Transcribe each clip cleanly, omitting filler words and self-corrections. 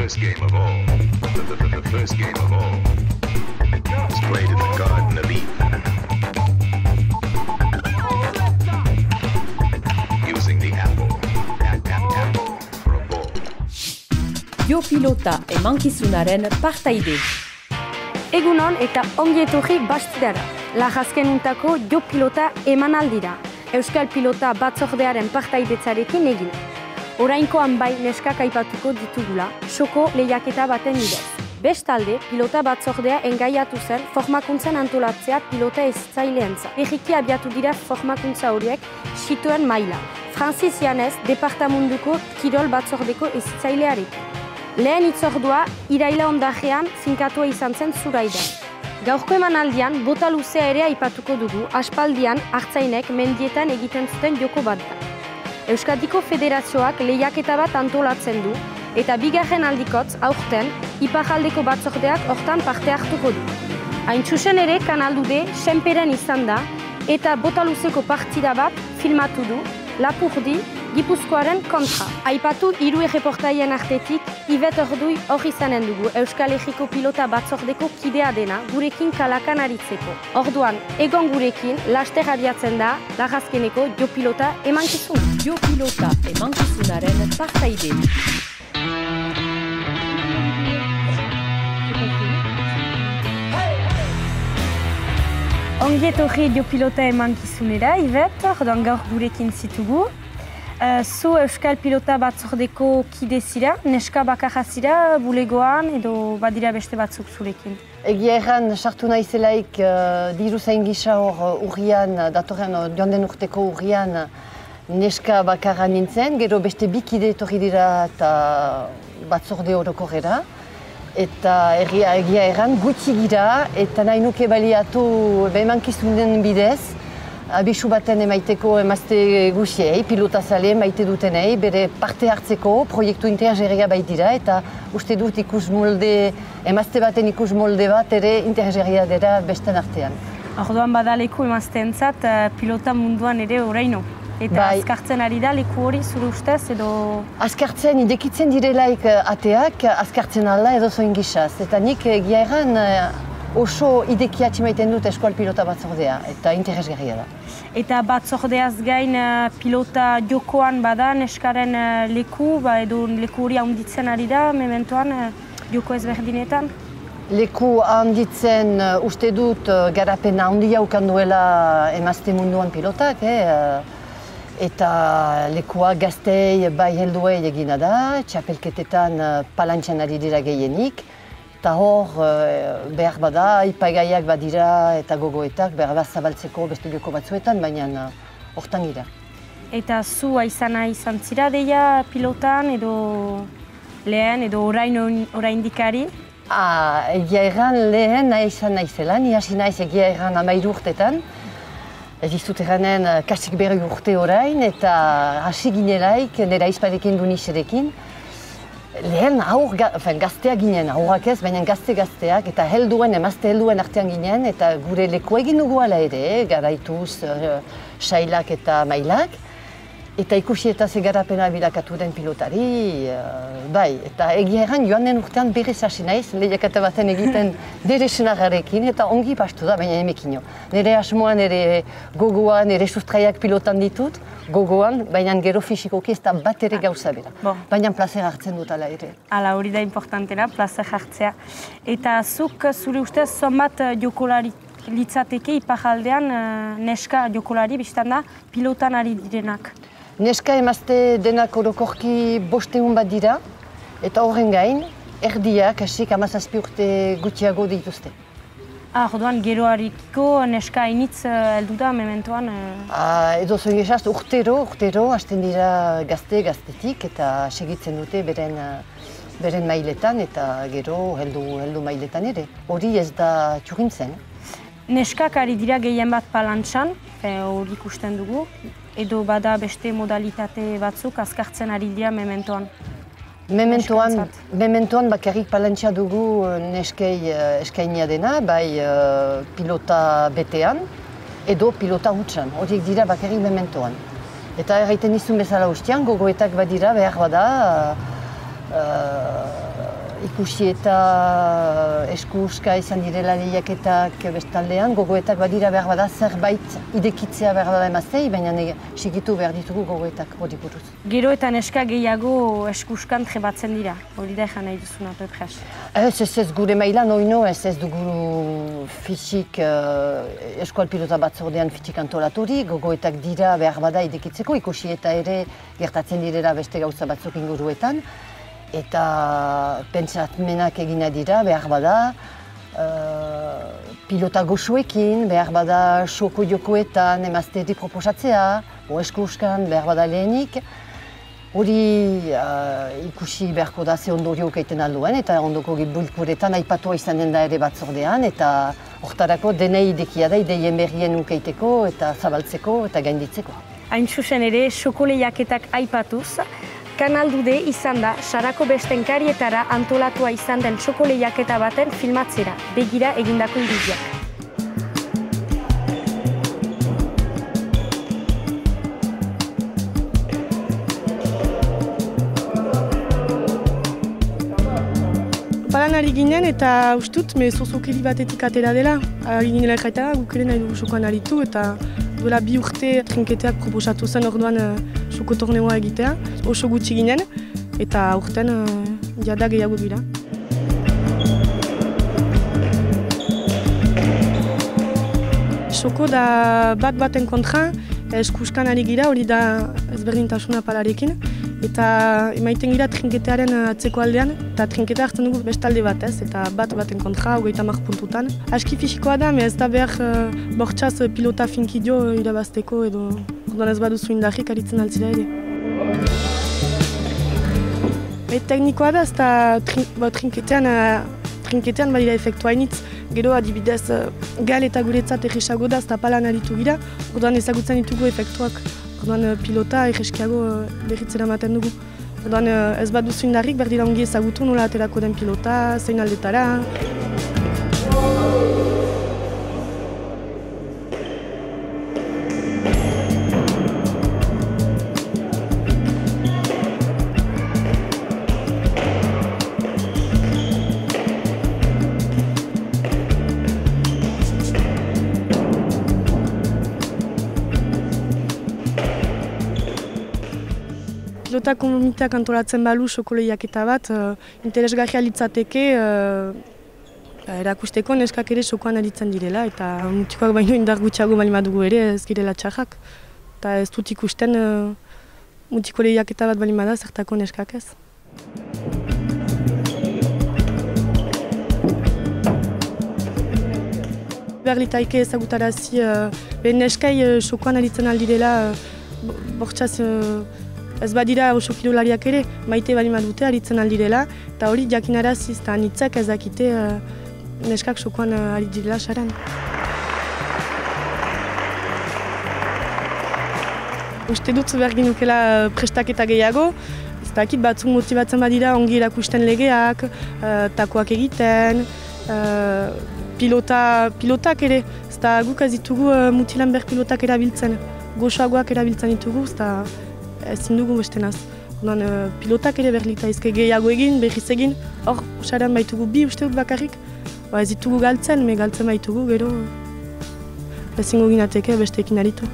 first game of all. The first game of all was played in the Garden of Eden. Using the apple for a ball. Jo pilota emankizunaren partaide. Egunon eta ongi etorri Bastidara. Lajazkenuntako jo pilota emanaldira. Euskal Pilota Batzordearen partaidetzarekin egin. Orainkoan bai neskak aipatuko ditugula, soko lehiaketa baten bidez. Bestalde, Pilota Batzordea engaiatu zen formakuntzan antolatzea pilota ezitzaileentzat. Berriki abiatu dira formakuntza horiek situen maila. Francis Janez, Departamunduko Kirol Batzordeko ezitzailearekin. Lehen hitzordua, iraila ondajean finkatua izan zen Zuraidan. Gaurko emanaldian, bota luzea ere aipatuko dugu, aspaldian hartzainek mendietan egiten zuten joko bat da. Euskadiko Federazioak lehiaketa bat antolatzen du, eta bigarren aldikotz, aurten, iparraldeko batzordeak hortan parte hartuko du. Hain txusen ere, kanaldude, senperen izan da, eta bota luzeko partida bat filmatu du, Lapurdi, Gipuzkoaren kontra. Aipatu hiru erreportaien artetik, Ibet Ordui hor izanen dugu Euskal Herriko Pilota Batzordeko kidea dena gurekin kalakan aritzeko. Orduan, egon gurekin, laster abiatzen da, lajazkeneko jo pilota emankizuna. Jo pilota emankizunaren partaide. Ongi etorri jo pilota emankizunera, Ibet, orduan gaur gurekin zitugu. Zu Euskal Pilota Batzordeko kide zira, neska bakarra zira, bulegoan edo badira beste batzuk zurekin? Egia erran, sartu naizelaik diru zain gisa hor urrian, datorren joan den urteko urrian neska bakarra nintzen, gero beste bi kide etorri dira eta batzorde orokorrera. Eta egia erran, gutxi gira eta nahi nuke baliatu emankizun bidez, abisu baten emaiteko emazte guziei, pilotazale emaite dutenei, bere parte hartzeko proiektu interesgarria baitira eta uste dut emazte baten ikus molde bat ere interesgarria dira besten artean. Orduan bada leku emazteentzat pilota munduan ere oraino. Eta bai. Azkartzen ari da leku hori zure ustez edo... Azkartzen, idekitzen direlaik ateak, azkartzen alda edo zoin gisaz. Eta nik egia erran oso idekiatxe maiten dut Euskal Pilota Batzordea, eta interesgarria da. Eta batzordeaz gain pilota jokoan bada neskaren leku, edo leku hori handitzen ari da, mementoan joko ezberdinetan? Leku handitzen uste dut garapena handia ukan duela emazte munduan pilotak, eta lekua gaztei bai helduei egina da, txapelketetan palantxan ari dira gehienik, eta hor behar bada, ipaigaiak badira eta gogoetak behar bat zabaltzeko beste joko batzuetan, baina hortan gira. Eta zu izan zira deia pilotan edo lehen edo oraindikari? Egia erran lehen izan naizela, ni hasi naiz egia erran 13 urtetan. Ez dizut erranen kasik berri urte orain eta hasi ginelaik nera izparekin du niserekin. Lehen gazteak ginen, aurrak ez, baina gazteak eta emazte helduen artean ginen eta gure leku egin dugu ala ere, garaituz, sailak eta mailak. Eta ikusi eta zegarapena bilakatu den pilotari, bai, eta egia erran joan den urtean berriz hasi naiz, lehiaketa baten egiten nire senarrarekin eta ongi pastu da, baina emekino. Nire asmoan, nire gogoan, nire sustraiak pilotan ditut, gogoan, baina gero fisikoki ez da bat ere gauza bera. Baina plazer hartzen dut ala ere. Hala, hori da importantena, plazer hartzea. Eta zuk zure ustez zonbat jokolari litzateke iparraldean neska jokolari biztan da pilotan ari direnak? Neska emazte denak orokorki 500 bat dira, eta horren gain, erdiak hasik 17 urte gutxiago dituzte. Orduan geroariko neska hainitz heldu da mementoan? Edo zoin esaz, urtero hasten dira gaztetik eta segitzen dute beren mailetan eta gero heldu mailetan ere. Hori ez da txurintzen. Neskak ari dira gehien bat palantxan, hori ikusten dugu, edo bada beste modalitate batzuk azkartzen ari dira mementoan? Mementoan bakarrik palantxa dugu neskei eskainia dena, bai pilota betean edo pilota hutsan, horiek dira bakarrik mementoan. Eta erraiten izun bezala ustean, gogoetak badira behar bada ikusi eta eskuska izan direla lehiaketak bestaldean, gogoetak badira behar bada zerbait idekitzea behar bada emaztei, baina sigitu behar ditugu gogoetak hori buruz. Gero eta neska gehiago eskuskan trebatzen dira, hori da egan nahi duzuna, Pepres? Ez gure mailan oino, ez dugu fisik eskual pilota batzordean fisik antolaturi, gogoetak dira behar bada idekitzeko, ikusi eta ere gertatzen direla beste gauza batzuk inguruetan. Eta pentsatmenak egina dira, behar bada, pilota goxoekin, behar bada xoko jokoetan, emazteri proposatzea, eskuskan, behar bada lehenik. Hori ikusi beharko da ze ondorioak egiten alduen, eta ondoko bilkuretan aipatua izanen da ere batzordean, eta hortarako denei idekia da, ideien berrien ukeiteko, eta zabaltzeko, eta gainditzeko. Hain zuzen ere, xoko lehiaketak aipatuz, Kanal Dude izan da, Sarako besten karietara antolatua izan den xoko lehiaketa baten filmatzera, begira egindako irudiak. Palan ari ginen eta ustut, zozokeri batetik atera dela. Ari ginela jaita, guk ere nahi dugu xokoan aritu eta duela 2 urte trinketeak proposatu zen orduan xoko torneoa egitea. Oso gutxi ginen eta urten jada gehiago dira. Xoko da baten kontra, eskuskan ari gira, hori da ezberdintasuna palarekin. Eta emaiten gira trinketearen atzeko aldean, eta trinketa hartzen dugu bestalde bat ez, eta baten kontra, 30 puntutan. Aski fisikoa da, ez da behar bortxaz pilota finkidio irabazteko edo orduan ez baduzu indarrik aritzen altzira ere. Teknikoa da, ez da trinketean badira efektua hainitz, gero adibidez gal eta guretzat erresago da, ez da palan aritu gira, orduan ezagutzen ditugu efektuak. Orduan pilota egeskiago berritzera ematen dugu. Orduan ez bat duzu indarrik, berdira ongi ezagutu nola aterako den pilota, zein aldetara. Pilota komunitateak antolatzen balu xoko lehiaketa bat, interesgarria litzateke erakusteko neskak ere xokoan aritzen direla eta mutikoak baino indar gutxiago bali badugu ere ez girela txarrak. Eta ez dut ikusten mutiko lehiaketa bat bali bada zertako neskak ez. Behar litaike ezagutarazi neskai xokoan aritzen aldirela bortxaz ez badira oso kirolariak ere, maite bali badute aritzen aldirela, eta hori jakinaraziz eta anitzak ez dakite neskak xokoan ari direla saran. Uste dut behar ginukela prestaketa gehiago, ez dakit batzuk motibatzen badira ongi erakusten legeak, takoak egiten, pilotak ere, ez da guk ez ditugu mutilan behar pilotak erabiltzen, goxoagoak erabiltzen ditugu, ezin dugu bestenaz. Pilotak ere behar litaizke gehiago egin, berriz egin, hor, saran baitugu 2 uste dut bakarrik. Ez ditugu galtzen, galtzen baitugu, gero ezingo ginateke besteekin aritu.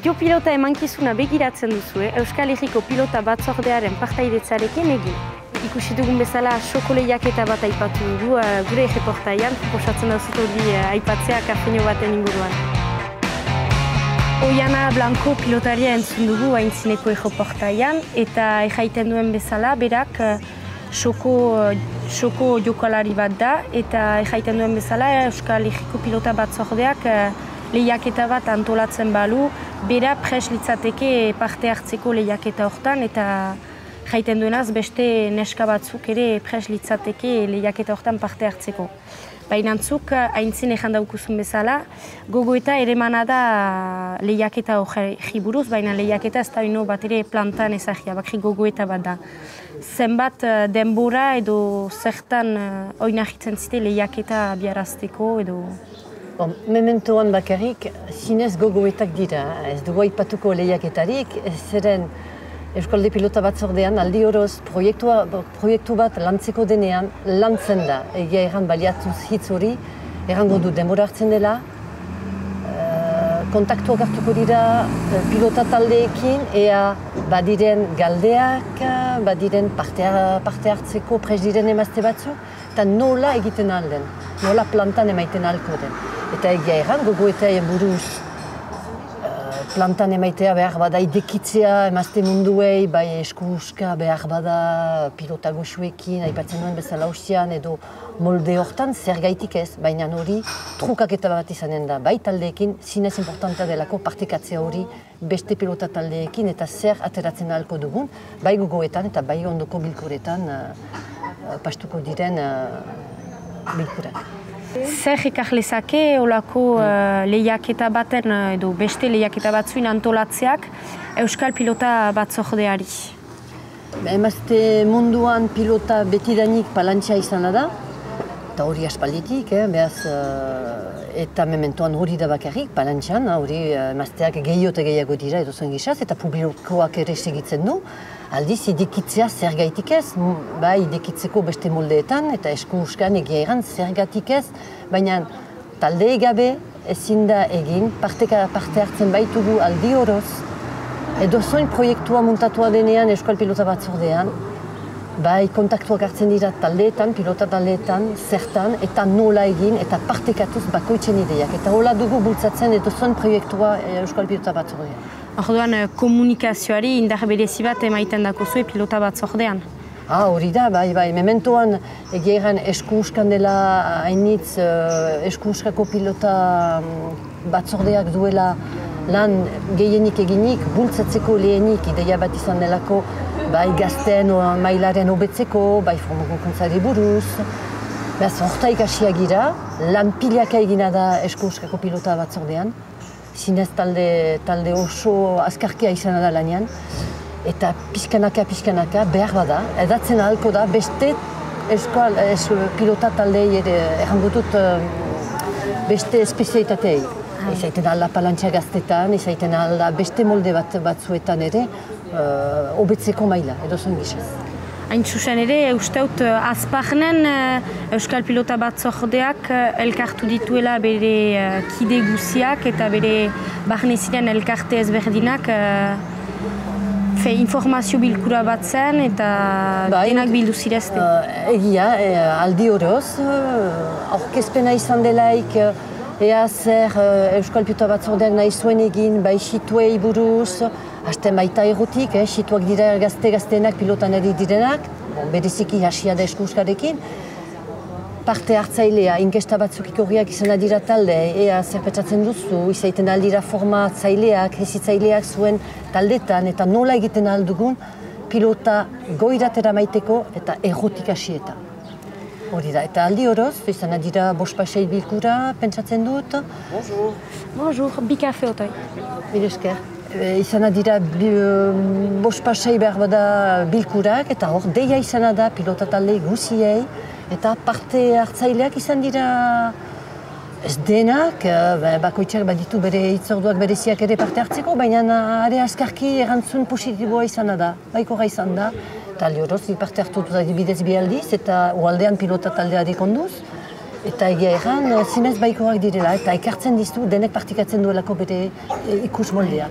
Jo pilota emankizuna begiratzen duzu, Euskal Herriko pilota batzordearen partaidetzarekin egin. Ikusi dugun bezala xoko lehiaketa bat aipatu dugu gure reportaian, proposatzen duzut hori aipatzea kafeino baten inguruan. Oiana Blanco pilotaria entzun dugu aintzineko reportaian eta erraiten duen bezala berak xoko jokalari bat da eta erraiten duen bezala Euskal Herriko pilota batzordeak lehiaketa bat antolatzen balu, bera pres litzateke parte hartzeko lehiaketa hortan eta jaiten duenaz beste neska batzuk ere pres litzateke lehiaketa hortan parte hartzeko. Baina antzuk, haintzin ezan daukuzun bezala, gogoeta ere mana da lehiaketa hori buruz, baina lehiaketa ez da ino bat ere plantan ezagia, bakri gogoeta bat da. Zenbat denbora edo zertan oinahitzen zite lehiaketa biarazteko edo... Mementoan bakarrik, zinez gogoetak dira. Ez dugu aipatuko lehiaketarik, zeren Euskalde Pilota Batzordean aldi oroz proiektu bat lantzeko denean lantzen da. Egia erran baliatuz hitz hori, errango du denbora hartzen dela, kontaktuak hartuko dira pilota taldeekin, ea badiren galdeak, badiren parte hartzeko prest diren emazte batzuk, eta nola egiten alden, nola plantan emaiten alko den. Eta egia erran, gogoetaien buruz plantan emaitea behar bada idekitzea emazte munduei, bai eskuska behar bada pilota goxuekin, aipatzen duen bezala ustean edo molde hortan zer gaitik ez, baina hori trukaketa bat izanen da, bai taldeekin, zinez importantea delako partekatzea hori beste pilota taldeekin eta zer ateratzen ahalko dugun, bai gogoetan eta bai ondoko bilkuretan pastuko diren bilkurak. Zer ikaslezake olako lehiaketa baten edo beste lehiaketa batzuin antolatzeak Euskal Pilota Batzordeari? Emazte munduan pilota betidanik palantxa izan da, eta hori aspalditik, eta mementoan hori da bakarrik, palantxan, hori emazteak gehiago eta gehiago dira edo zuen gizaz, eta publikoak ere segitzen du. Aldiz, idekitzea zergaitik ez, bai idekitzeko beste moldeetan eta esku-uskan egia egan zergatik ez, baina talde gabe ezin da egin, parte hartzen baitugu aldi oroz, edo zoin proiektua muntatua denean Euskal Pilota Batzordean, bai kontaktuak hartzen dira taldeetan, pilota taldeetan, zertan, eta nola egin, eta partekatuz bakoitzen ideiak. Eta hola dugu bultzatzen edo zoin proiektua Euskal Pilota Batzordean. Orduan, komunikazioari indar berezi bat emaiten dako zuen Pilota Batzordean? Hori da, bai, mementoan egia egan esku-uskan dela hainitz esku-uskako pilota batzordeak duela lan gehienik eginik, bultzatzeko lehenik ideia bat izan delako bai gazten mailaren hobetzeko, bai formakuntzari buruz. Beraz, hortaik hasiak gira, lan pilaka egina da esku-uskako pilota batzordean. Zinez talde oso azkarkia izan da lanean, eta pixkanaka behar bada, edatzen ahalko da beste pilota taldei errango dut beste espezialitateei. Izaiten alda palantxa gaztetan, izaiten alda beste molde batzuetan ere, hobetzeko maila, edo zuen gizaz. Hain zuzen ere, usteut azparnen Euskal Pilota Batzordeak elkartu dituela bere kide guziak eta bere barne ziren elkarte ezberdinak informazio bilkura bat zen eta denak bildu zirezte. Egia, aldi oroz, aurkezpena izan delaik ea zer Euskal Pilota Batzordeak nahi zuen egin, bai situei buruz, hasten baita erotik, situak dira gazteenak pilotan eri direnak, bereziki hasia da esku-uskarekin. Parte hartzailea, inkesta batzuk ikorriak izan dira talde, ea zer petsatzen duzu, izaiten aldira formatzaileak, hezitzaileak zuen taldetan, eta nola egiten aldugun pilota goiratera maiteko eta erotik hasietan. Hori da, eta aldi oroz, izan dira bost pasei bilkura, pentsatzen dut. Bonjour. Bonjour, bi kafe otoi. Mil esker. Izan dira bost pasei behar bada bilkurak, eta hor deia izan da pilota talde guziei, eta parte hartzaileak izan dira ez denak, bakoitzak baditu bere hitzorduak bereziak ere parte hartzeko, baina are askarki erantzun positiboa izan da, baikorra izan da. Talde horoz, parte hartu dut adibidez bi aldiz, eta ualdean pilota taldeari konduz. Eta egia erran, zinez baikorrak direla, eta ekartzen diztu denek partikatzen duelako bere ikus moldea.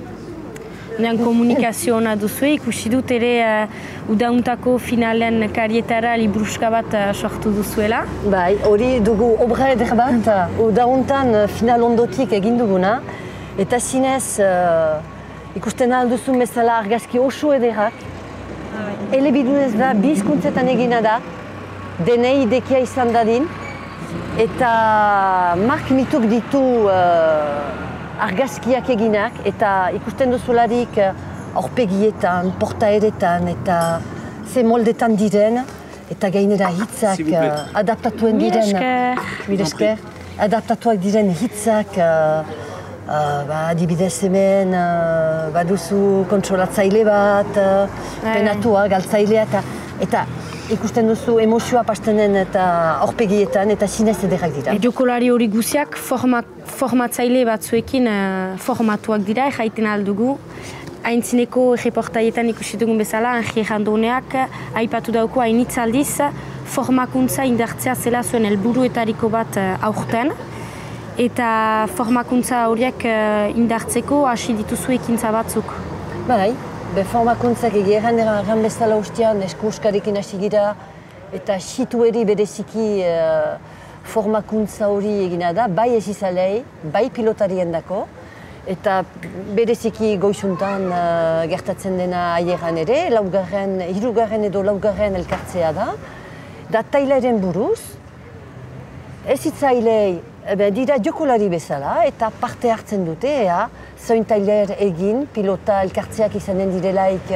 Nean komunikazio hona duzue, ikusi dut ere udauntako finalen karietara liburuska bat sortu duzuela. Bai, hori dugu obra eder bat, udauntan final ondotik egin duguna, eta zinez ikusten alduzun bezala argazki oso ederrak, elebidunez da, bi hizkuntzetan egina da, denei idekia izan dadin, eta Mark Mituk ditu argazkiak eginak, eta ikusten duzularik aurpegietan, portaeretan, eta ze moldetan diren, eta gainera hitzak adaptatuen diren. Mil esker. Adaptatuak diren hitzak, adibidez hemen, baduzu kontrolatzaile bat, penatua, galtzailea, eta ikusten duzu emozioa pastenen eta aurpegietan eta zinez ederrak dira. Jokolari hori guziak formatzaile batzuekin formatuak dira, jaiten aldugu. Aintzineko reportaietan ikusi dugun bezala, Angie Randoneak aipatu dauko hainitzaldiz formakuntza indartzea zela zuen helburuetariko bat aurten. Eta formakuntza horiek indartzeko hasi dituzu ekintza batzuk. Bai, formakuntzak egeran bezala ustean eskuskarekin hasi gira eta situeri bereziki formakuntza hori egina da, bai ezizalei, bai pilotarien dako. Eta bereziki goizuntan gertatzen dena aieran ere, hirugarren edo laugarren elkartzea da. Da tailaren buruz, ez hitzailei dira jokolari bezala eta parte hartzen dute, zoin tailer egin, pilota elkartzeak izanen direlaik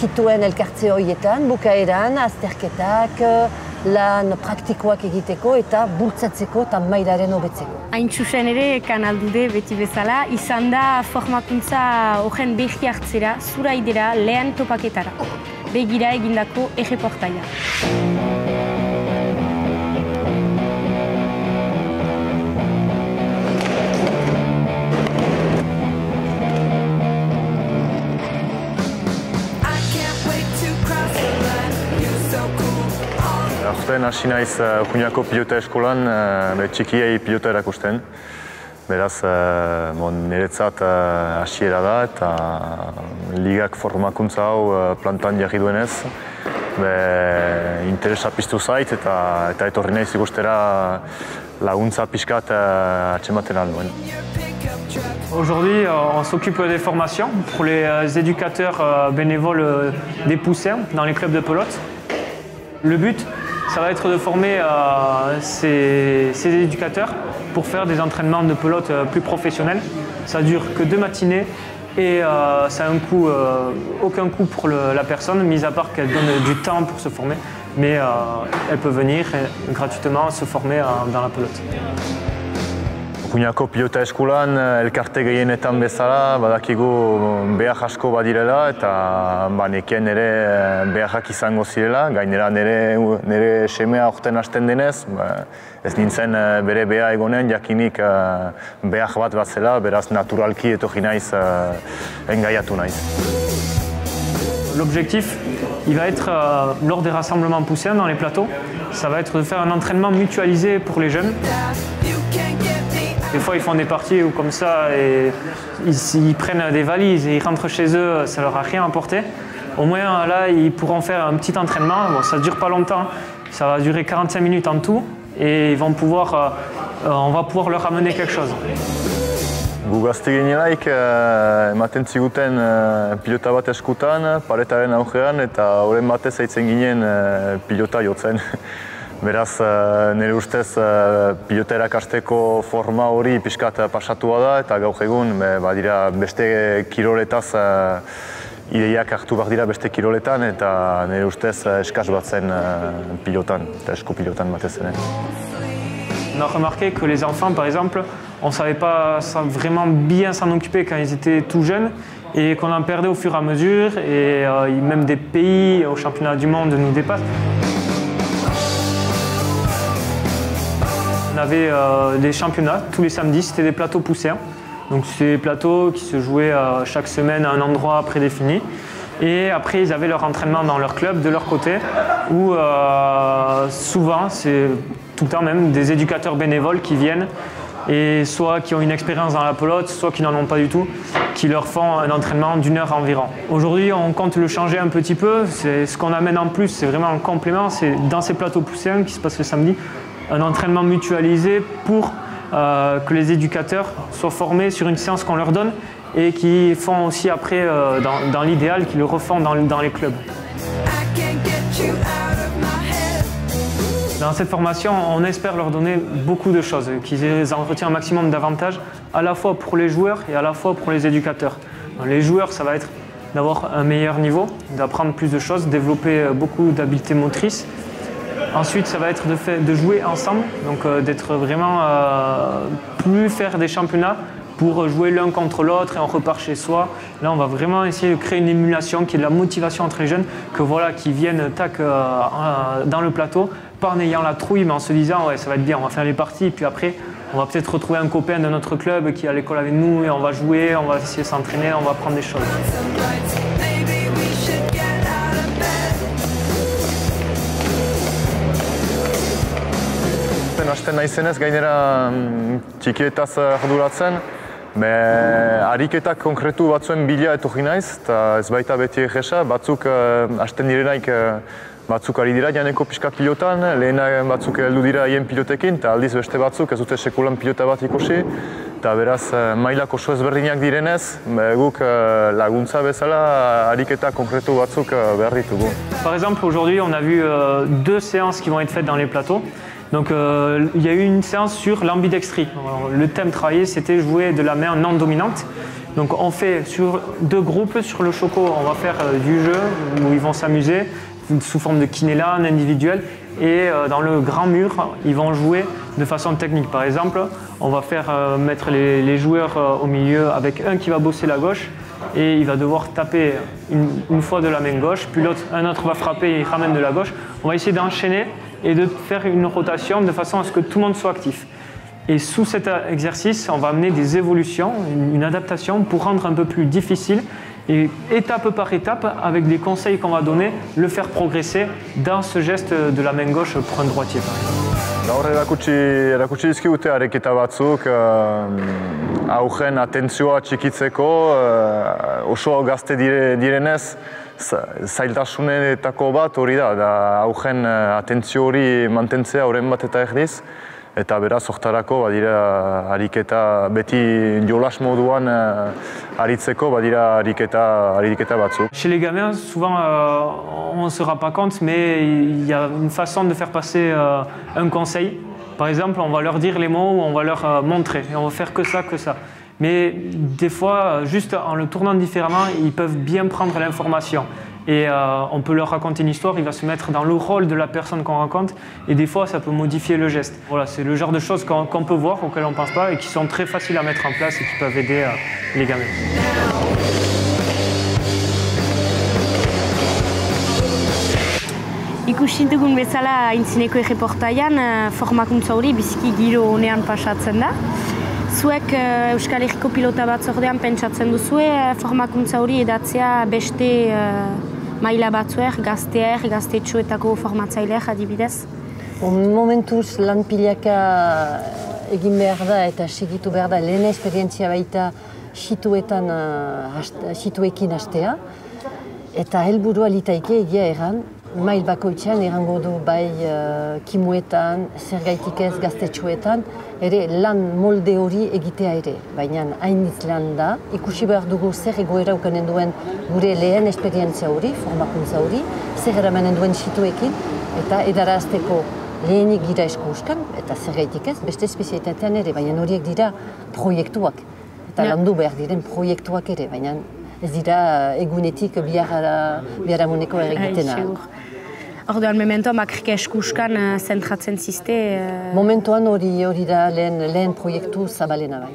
hituen elkartze horietan, bukaeran, azterketak, lan praktikoak egiteko eta bultzatzeko eta mailaren hobetzeko. Hain txusen ere, kanaldude beti bezala, izan da formakuntza horren behi hartzera, zura idera lehen topaketara. Begira egindako erreportaia. Aurten hasi naiz Urruñako pilota eskolan txikiei pilota erakusten. Beraz, niretzat hasiera da eta ligak formakuntza hau plantan jarri duenez. Interesa piztu zait eta etorri naiz ikustera laguntza pixkat atzematen alduen. Aujourd'hui, on s'occupe des formations pour les éducateurs bénévoles des poussins dans les clubs de pelote. Le but, ça va être de former ces éducateurs pour faire des entraînements de pelote plus professionnels. Ça dure que 2 matinées et ça a un coût, aucun coût pour la personne, mis à part qu'elle donne du temps pour se former. Mais elle peut venir gratuitement se former dans la pelote. Urruñako pilota eskolan elkarte gehienetan bezala badakigu behar asko badirela eta nekien ere beharrak izango zirela. Gainera nire semea aurten hasten denez, ez nintzen bere beha egonen jakinik behar bat zela, beraz naturalki etorri naiz, engaiatu naiz. L'objectif, il va être, lors des rassemblements poussins dans les plateaux, ça va être de faire un entraînement mutualisé pour les jeunes. Des fois, ils font des parties où comme ça, et ils prennent des valises et ils rentrent chez eux, ça leur a rien apporté. Au moins, là, ils pourront faire un petit entraînement. Bon, ça ne dure pas longtemps, ça va durer 45 minutes en tout et on va pouvoir leur amener quelque chose. Gu gazte ginelaik ematen ziguten pilota bat eskutan, paretaren aurrean eta horren batez aitzen ginen pilota jotzen. Beraz, nire ustez pilota erakasteko forma hori pixkat pasatua da eta gaur egun badira beste kiroletaz ideiak hartu behar dira beste kiroletan eta nire ustez eskas bat zen pilotan eta esku pilotan batez zen. On a remarqué que les enfants, par exemple, on ne savait pas vraiment bien s'en occuper quand ils étaient tout jeunes et qu'on en perdait au fur et à mesure et même des pays au championnat du monde nous dépassent. On avait des championnats tous les samedis, c'était des plateaux poussins. Donc c'est des plateaux qui se jouaient chaque semaine à un endroit prédéfini. Et après ils avaient leur entraînement dans leur club de leur côté où souvent, c'est tout le temps même, des éducateurs bénévoles qui viennent et soit qui ont une expérience dans la pelote, soit qui n'en ont pas du tout, qui leur font un entraînement d'1 heure environ. Aujourd'hui, on compte le changer un petit peu. Ce qu'on amène en plus, c'est vraiment un complément. C'est dans ces plateaux poussins qui se passent le samedi, un entraînement mutualisé pour que les éducateurs soient formés sur une séance qu'on leur donne et qui font aussi après, dans l'idéal, qui le refont dans les clubs. Dans cette formation, on espère leur donner beaucoup de choses, qu'ils en retirent un maximum d'avantages, à la fois pour les joueurs et à la fois pour les éducateurs. Les joueurs, ça va être d'avoir un meilleur niveau, d'apprendre plus de choses, développer beaucoup d'habiletés motrices. Ensuite, ça va être de jouer ensemble, donc d'être vraiment plus faire des championnats pour jouer l'un contre l'autre et on repart chez soi. Là, on va vraiment essayer de créer une émulation, qu'il y ait de la motivation entre les jeunes, que voilà, qu'ils viennent dans le plateau, pas en ayant la trouille, mais en se disant ouais, ça va être bien, on va faire les parties, et puis après, on va peut-être retrouver un copain de notre club qui est à l'école avec nous et on va jouer, on va essayer de s'entraîner, on va apprendre des choses. Hasten naizenez gainera txikietaz arduratzen, ariketak konkretu batzuen bila etorri naiz, eta ez baita beti egesa, batzuk hasten direnaik batzuk ari dira janeko pixka pilotan, lehena batzuk heldu dira hien pilotekin, eta aldiz beste batzuk ez dute sekulan pilota bat ikusi, eta beraz mailak oso ezberdinak direnez, guk laguntza bezala ariketa konkretu batzuk behar ditugu. Par exemple, aujourd'hui, on a vu 2 séances qui vont être faites dans les plateaux. Donc il y a eu une séance sur l'ambidextrie. Le thème travaillé, c'était jouer de la main non dominante. Donc on fait sur 2 groupes sur le choco, on va faire du jeu où ils vont s'amuser sous forme de kinélan individuel et dans le grand mur, ils vont jouer de façon technique. Par exemple, on va faire mettre les joueurs au milieu avec un qui va bosser la gauche et il va devoir taper une fois de la main gauche, puis un autre va frapper et il ramène de la gauche. On va essayer d'enchaîner et de faire une rotation de façon à ce que tout le monde soit actif. Et sous cet exercice, on va amener des évolutions, une adaptation pour rendre un peu plus difficile et étape par étape, avec des conseils qu'on va donner, le faire progresser dans ce geste de la main gauche pour un droitier. Gaur erakutsi dizkigute areketa batzuk augen atentzioa txikitzeko, oso gazte direnez, zailtasunetako bat hori da augen atentzio hori mantentzea horren bat eta erdiz, eta beraz hortarako badira ariketa beti jolas moduan aritzeko badira ariketa batzuk. Chez les gamins, souvent on ne se rend pas compte, mais il y a une façon de faire passer un conseil. Par exemple, on va leur dire les mots ou on va leur montrer, et on va faire que ça. Mais des fois, juste en le tournant différemment, ils peuvent bien prendre l'information. Et on peut leur raconter une histoire, il va se mettre dans le rôle de la personne qu'on raconte, et des fois ça peut modifier le geste. Voilà, c'est le genre de choses qu'on peut voir, auxquelles on ne pense pas, et qui sont très faciles à mettre en place et qui peuvent aider les gamins. Ikusi dugun bezala aintzineko erreportaian formakuntza hori biziki giro honean pasatzen da. Zuek Euskal Herriko Pilota Batzordean pentsatzen duzue formakuntza hori edatzea beste maila batzuek, gaztetxoetako formatzaileak adibidez? Momentuz lan pilaka egin behar da eta segitu behar da lehen esperientzia baita situekin hastea. Eta helburua litaike egia erran, mail bakoitzean erango du bai kimuetan, zergaitik ez gaztetxoetan, ere lan molde hori egitea ere. Baina hainitz lan da, ikusi behar dugu zer egoera ukanen duen gure lehen esperientzia hori, formakuntza hori, zer eramanen duen situekin, eta edarazteko lehenik gira eskuskan, eta zergaitik ez, beste espezialitatean ere, baina horiek dira proiektuak. Eta landu behar diren proiektuak ere, baina ez dira egunetik biharamuneko egiten ahal. Orduan, mementoan bakarrik eskuskan zentratzen ziste? Momentuan hori da lehen proiektu zabalena bai.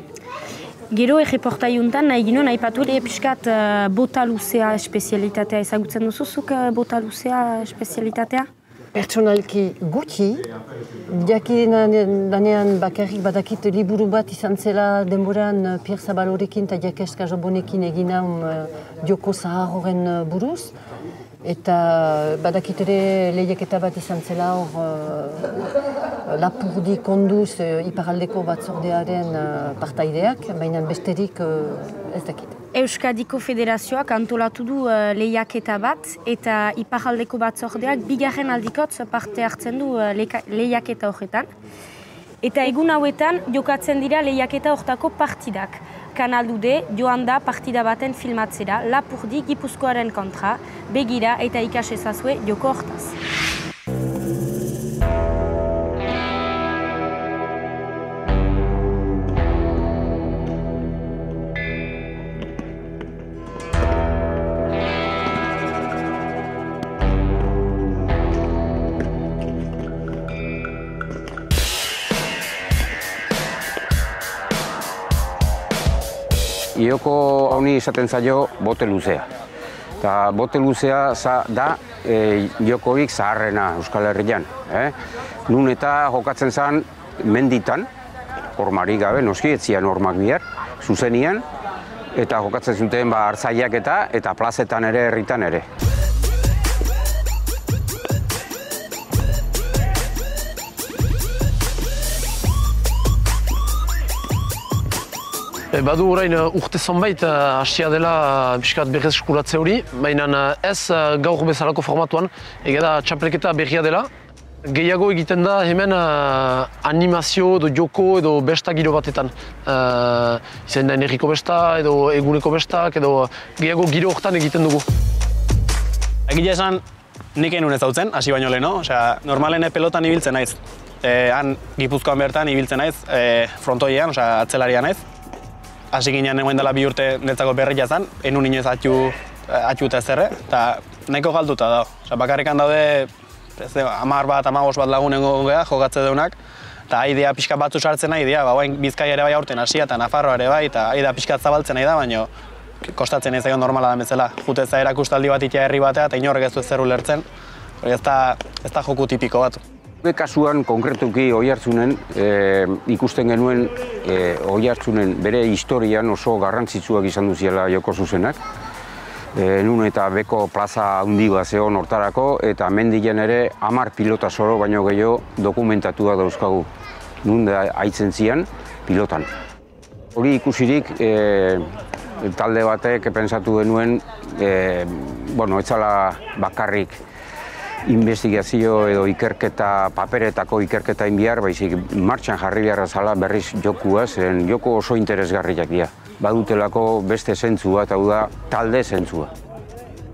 Gero erreportaiuntan nahi ginoen, aipatu ere pixkat bota luzea espezialitatea ezagutzen duzuzuk bota luzea espezialitatea? Pertsonalki gutxi, danean bakarrik badakit liburu bat izan zela denboran Pierre Zabalorekin eta Jakes Kajobonekin egin hau joko zahar horren buruz. Eta badakit ere lehiaketa bat izan zela hor Lapurdi konduz iparaldeko batzordearen partaideak, baina besterik ez dakit. Euskadiko Federazioak antolatu du lehiaketa bat eta iparaldeko batzordeak bigarren aldikotz parte hartzen du lehiaketa horretan. Eta egun hauetan jokatzen dira lehiaketa hortako partidak. Kanal D joan da partida baten filmatzera Lapurdi Gipuzkoaren kontra, begira eta ikas ezazue joko hortaz. joko honi izaten zaio bote luzea. Eta bote luzea da jokorik zaharrena Euskal Herrian. Nun eta jokatzen zen menditan, hormarik gabe, noski, etzian hormak bihar, zuzenian, eta jokatzen zuten hartzaileak eta plazetan ere, herritan ere. Badu orain urte zonbait hasia dela pixkat berreskuratze hori, baina ez gaur bezalako formatuan, da txapelketa berria dela. Gehiago egiten da hemen animazio edo joko edo besta giro batetan. Izan da energiko besta edo eguneko bestak edo gehiago giro horretan egiten dugu. Egia esan, nik enun ez dautzen, hasi baino leheno. Normalen pelotan ibiltzen naiz. Han Gipuzkoan bertan ibiltzen naiz, frontoian, atzelaria naiz. Hasi ginean eguen dela 2 urte netzako berria zen, enun inoez atxu eta zerre, eta nahiko galduta da. Bakarrikan daude 10 bat, 15 bat lagunengo geha, jokatze deunak, eta idea pixka batzu sartzen nahi dira, bain Bizkaia ere bai aurten hasia eta Nafarroa ere bai, eta idea pixka zabaltzen nahi da, baina kostatzen ez normala da bezala. Juteza erakustaldi bat itea herri batea, eta inorrek ez du zer ulertzen, ez da joku tipiko bat. Kasuan, konkretuki Oiartzunen, ikusten genuen Oiartzunen bere historian oso garrantzitsuak izan duziela joko zuzenak. Nun eta beko plaza handi bat zegoen hortarako, eta mendian ere 10 pilota soro baino gehiago dokumentatua dauzkagu. Nun da haitzen zian pilotan. Hori ikusirik, talde batek pentsatu genuen, ez zala bakarrik investigazio edo ikerketa, paperetako ikerketa inbiar, baizik martxan jarri beharra zala berriz jokua, zen joko oso interesgarriak dira. Badutelako beste zentzua, eta hau da talde zentzua.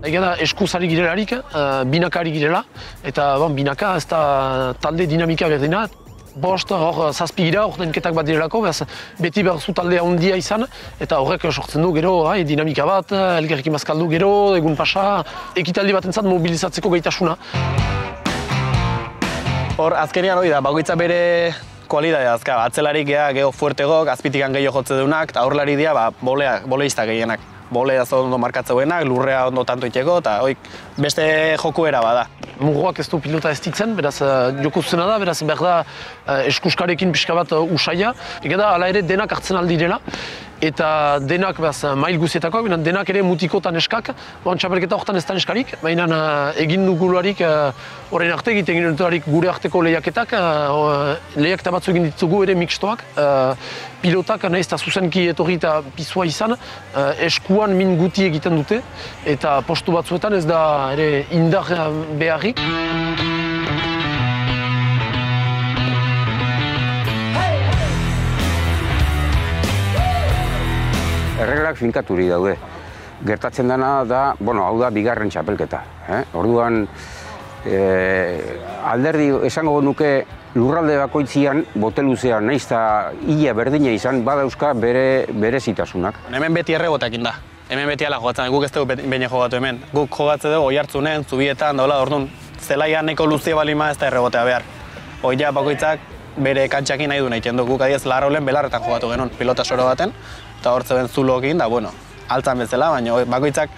Da eskuzari girelarik, binakari girela, eta binaka ez da talde dinamika berdina. Bost, hor zazpi gira, hor denketak bat direlako, beti behar zu taldea handia izan, eta horrek sortzen du gero dinamika bat, elgerrekin bazkaldu gero, egun pasa, ekitaldi bat entzat mobilizatzeko gaitasuna. Hor, azkenean hori da, bakoitza bere kualidadea azka, atzelarik geho fuertegok, azpitikan gehiago jotze deunak, eta aurrelari dira boleista gehienak. Bolea ondo markatzeuenak, lurrea ondo tanto iteko, eta beste jokuera bada. Mugoak ez du pilota ez ditzen, beraz joko zuzena da, beraz behar da eskuskarekin pixka bat usaia. Da, hala ere denak hartzen aldirela, eta denak mail guzietakoak, baina denak ere mutikotan eskak. Txapelketa horretan ez da eskarik, baina egin dugularik horrein arte, egiten dugularik gure arteko lehiaketak, lehiaketa batzu egin ditugu ere mixtoak. Pilotak nahiz eta zuzenki etorri eta pizua izan, eskuan min guti egiten dute, eta postu batzuetan ez da ere indar beharrik. Erreglak finkaturi daude. Gertatzen dena da, hau da bigarren txapelketa. Orduan, alderdi esango nuke lurralde bakoitzian, bote luzean, nahiz eta ia berdina izan, badauzka bere zitasunak. Hemen beti errebotekin da. Hemen beti ala jogatzen, guk ez dugu behin jogatu hemen. Guk jogatze dugu Oiartzunen, Zubietan, orduan, zelaian neko luzia balima ez da errebotea behar. Oia bakoitzak bere kantxakin nahi du nahi du. Guk adiez Larraulen belarretan jogatu genuen pilota soro baten, eta hortze ben zulokin, da, altzan bezala, baina bakoitzak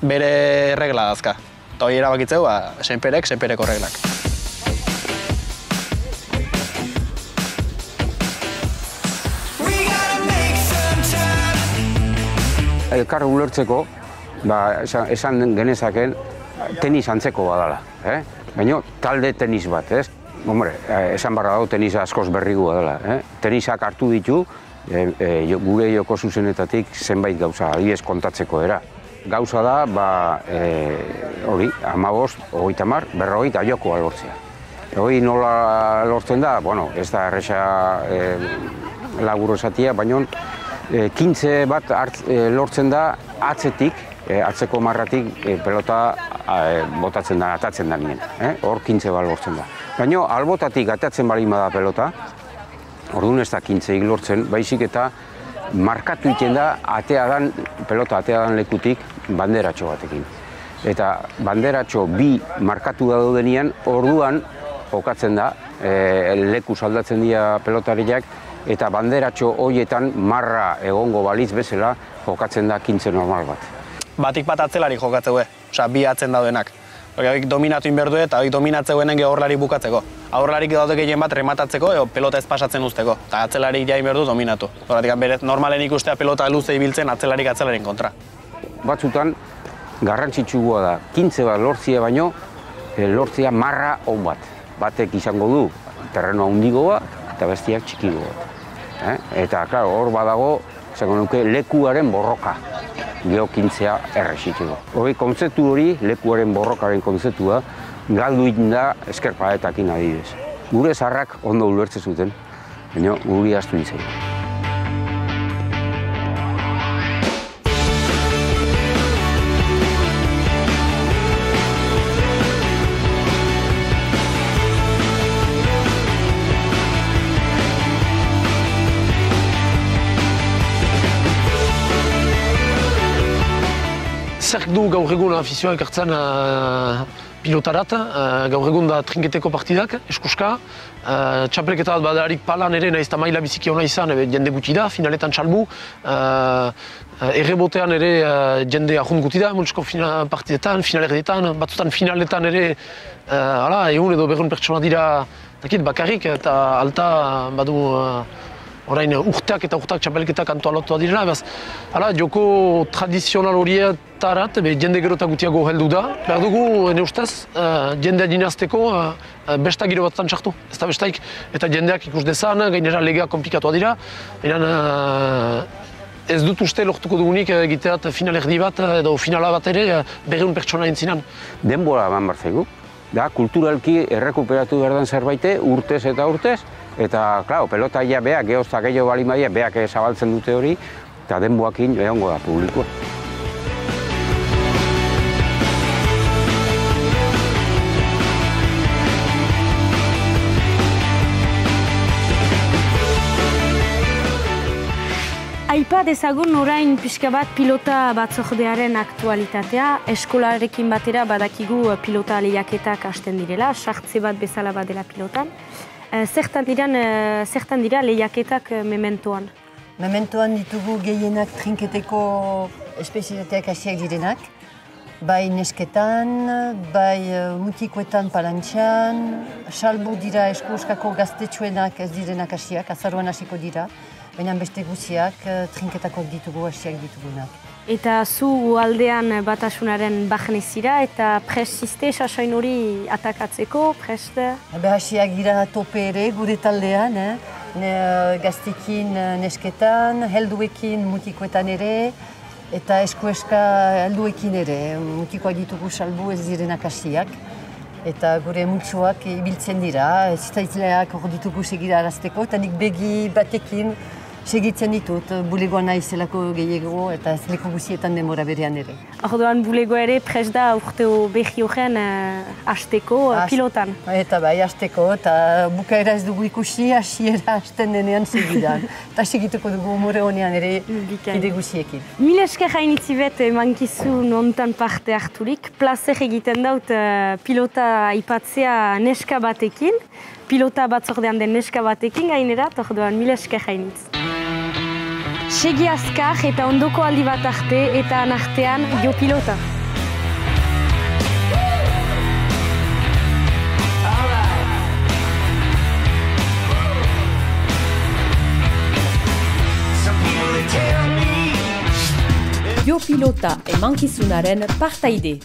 bere regla dazka. Eta hori erabakitzeu, senpereko reglak. Elkar ulertzeko, esan genezaken, tenis antzeko badala. Baina talde tenis bat, ez? Esan barra dago tenis askoz berrigua dela. Tenisak hartu ditu, gure joko zuzenetatik zenbait gauza, adibidez kontatzeko era. Gauza da, 15, 30, 40 jokoa lortzea. Hori nola lortzen da, ez da erresa labur esatia, baina 15 bat lortzen da atzetik, atzeko marratik pelota botatzen da, atatzen da nien. Hor 15 bat lortzen da. Baina albotatik atatzen balin bada pelota, orduan ez da 15 lortzen, baizik eta markatu iten da pelota atea dan lekutik banderatxo batekin. Eta banderatxo bi markatu da denean, orduan jokatzen da, leku saldatzen dira pelotariak, eta banderatxo horietan marra egongo balitz bezala jokatzen da kintze normal bat. Batik bat atzelari jokatzeu, osea, bi atzen daudenak. Hauek dominatu inberdu eta hauek dominatzeuenen aurlari bukatzeko. Aurlarik daude gehien bat rematatzeko edo pelota ez pasatzen usteko. Eta atzelarik ja inberdu dominatu. Horretik berez normalen ikustea pelota luze ibiltzen atzelaren kontra. Batzutan garrantzitsua da, kintze bat lortzia baino, lortzia marra on bat. Batek izango du terreno handigoa eta bestiak txikigo bat. Eta, klaro, hor badago, izango nuke, lekuaren borroka. Geokintzea errexiteko. Hori kontzeptu hori, lekuaren borrokaren kontzeptua, galdu egin da eskerpaetakin adibidez. Gure zaharrak ondo ulertzen zuten, baina guri ahaztu ditzen. Zer du gaur egun afizioa ekartzen pilotarat, gaur egun da trinketeko partidak, eskuska. Txapelketa bat badarik palan ere, nahiz eta maila biziki hona izan, jende gutxi da, finaletan salbu. Errebotean ere jende ahont guti da, multzko partidetan, finalerdetan, batzutan finaletan ere, egun edo berrun pertsona dira bakarrik eta alta badu orain urteak eta urteak txapelketak antolatuak direla, joko tradizional horietarat jende gero eta gutiago heldu da. Behar dugu, ene ustez, jendea dinazteko besta giro batzan txartu. Ez da bestaik, eta jendeak ikus dezan, gainera legea komplikatua dira. Ez dut uste lortuko dugunik egiteat finalerdi bat edo finala bat ere berreun pertsona entzinan. Denbora eman behar zaigu. Da, kulturalki errekuperatu behar den zerbaite urtez eta urtez. Eta, klaro, pelota ja beak, geozta gehiago bali maia, beak zabaltzen dute hori, eta denboakin egongo da publikoa. Aipa dezagun orain pixka bat pilota batzordearen aktualitatea. Eskolarekin batera badakigu pilota lehiaketak hasten direla, sartze bat bezala bat dela pilotan. Zertan dira lehiaketak mementoan? Mementoan ditugu gehienak trinketeko espezialitateak hasiak direnak. Bai nesketan, bai mutikoetan palantxan, salbu dira eskuskako gaztetxoenak ez direnak hasiak, azaruan hasiko dira. Baina beste guziak trinketakoak ditugu hasiak ditugunak. Eta zu aldean batasunaren bahnezira eta prest sasoin hori atakatzeko, prest? Hasiak gira tope ere gure taldean, gaztekin nesketan, helduekin mutikoetan ere, eta eskueska helduekin ere. Mutikoak ditugu salbu ez direnak hasiak. Eta gure multzoak ibiltzen dira, zitaitleak hor ditugu segirarazteko, eta nik begi batekin segitzen ditut, bulegoa naizelako gehiago eta ez leku guzietan denbora berean ere. Orduan bulegoa ere prest da urteo behi horren hasteko pilotan. Eta bai, hasteko, eta bukaera ez dugu ikusi, hasiera hasten denean segidan. Eta segituko dugu umore honean ere kide guziekin. Mil esker hainitzibet mankizun hontan parte harturik. Plazer egiten daut pilota aipatzea neska batekin. Pilota batzordean den neska batekin gainera, orduan mil esker hainitz. Segi azkar eta ondoko aldi bat arte eta anartean jo pilota. Jo pilota emankizunaren partaide.